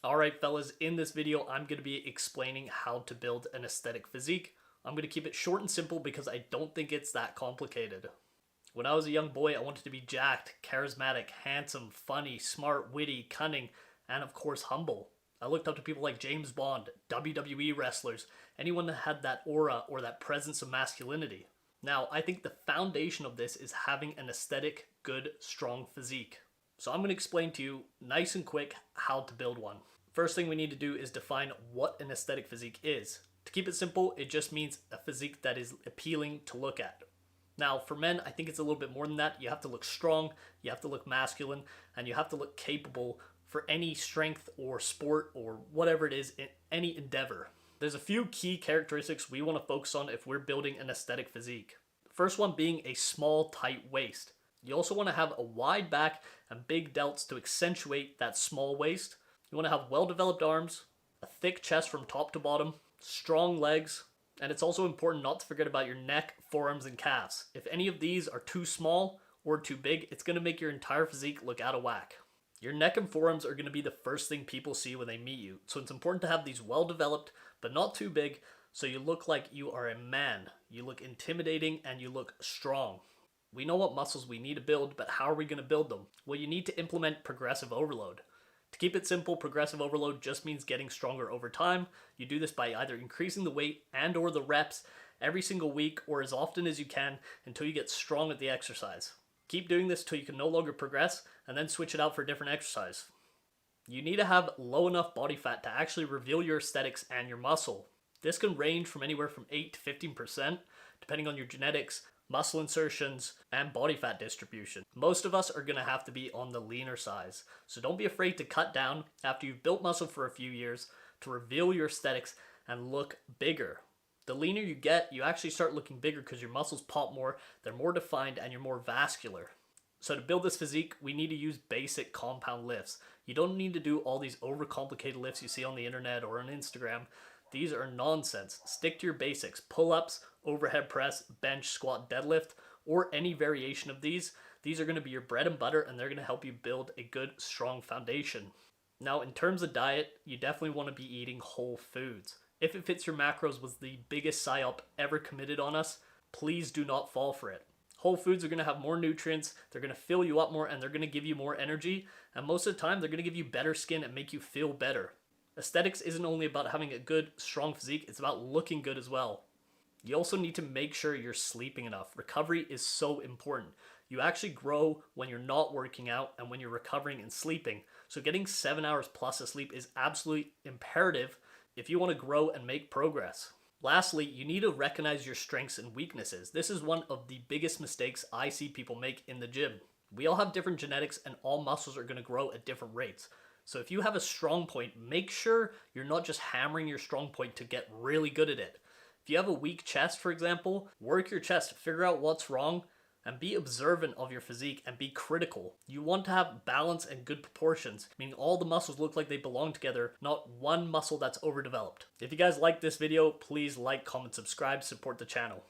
Alright fellas, in this video I'm going to be explaining how to build an aesthetic physique. I'm going to keep it short and simple because I don't think it's that complicated. When I was a young boy, I wanted to be jacked, charismatic, handsome, funny, smart, witty, cunning, and of course humble. I looked up to people like James Bond, WWE wrestlers, anyone that had that aura or that presence of masculinity. Now, I think the foundation of this is having an aesthetic, good, strong physique. So I'm going to explain to you, nice and quick, how to build one. First thing we need to do is define what an aesthetic physique is. To keep it simple, it just means a physique that is appealing to look at. Now, for men, I think it's a little bit more than that. You have to look strong, you have to look masculine, and you have to look capable for any strength or sport or whatever it is in any endeavor. There's a few key characteristics we want to focus on if we're building an aesthetic physique. The first one being a small, tight waist. You also want to have a wide back and big delts to accentuate that small waist. You want to have well-developed arms, a thick chest from top to bottom, strong legs, and it's also important not to forget about your neck, forearms, and calves. If any of these are too small or too big, it's going to make your entire physique look out of whack. Your neck and forearms are going to be the first thing people see when they meet you, so it's important to have these well-developed, but not too big, so you look like you are a man. You look intimidating and you look strong. We know what muscles we need to build, but how are we going to build them? Well, you need to implement progressive overload. To keep it simple, progressive overload just means getting stronger over time. You do this by either increasing the weight and or the reps every single week or as often as you can until you get strong at the exercise. Keep doing this till you can no longer progress and then switch it out for a different exercise. You need to have low enough body fat to actually reveal your aesthetics and your muscle. This can range from anywhere from 8 to 15% depending on your genetics, muscle insertions, and body fat distribution. Most of us are going to have to be on the leaner size, so don't be afraid to cut down after you've built muscle for a few years to reveal your aesthetics and look bigger. The leaner you get, you actually start looking bigger because your muscles pop more, they're more defined, and you're more vascular. So to build this physique, we need to use basic compound lifts. You don't need to do all these overcomplicated lifts you see on the internet or on Instagram. These are nonsense. Stick to your basics. Pull-ups, overhead press, bench, squat, deadlift, or any variation of these. These are going to be your bread and butter, and they're going to help you build a good, strong foundation. Now, in terms of diet, you definitely want to be eating whole foods. If It Fits Your Macros was the biggest psyop ever committed on us, please do not fall for it. Whole foods are going to have more nutrients, they're going to fill you up more, and they're going to give you more energy, and most of the time, they're going to give you better skin and make you feel better. Aesthetics isn't only about having a good, strong physique, it's about looking good as well. You also need to make sure you're sleeping enough. Recovery is so important. You actually grow when you're not working out and when you're recovering and sleeping. So getting 7 hours plus of sleep is absolutely imperative if you want to grow and make progress. Lastly, you need to recognize your strengths and weaknesses. This is one of the biggest mistakes I see people make in the gym. We all have different genetics and all muscles are going to grow at different rates. So if you have a strong point, make sure you're not just hammering your strong point to get really good at it. If you have a weak chest, for example, work your chest, figure out what's wrong, and be observant of your physique and be critical. You want to have balance and good proportions, meaning all the muscles look like they belong together, not one muscle that's overdeveloped. If you guys like this video, please like, comment, subscribe, support the channel.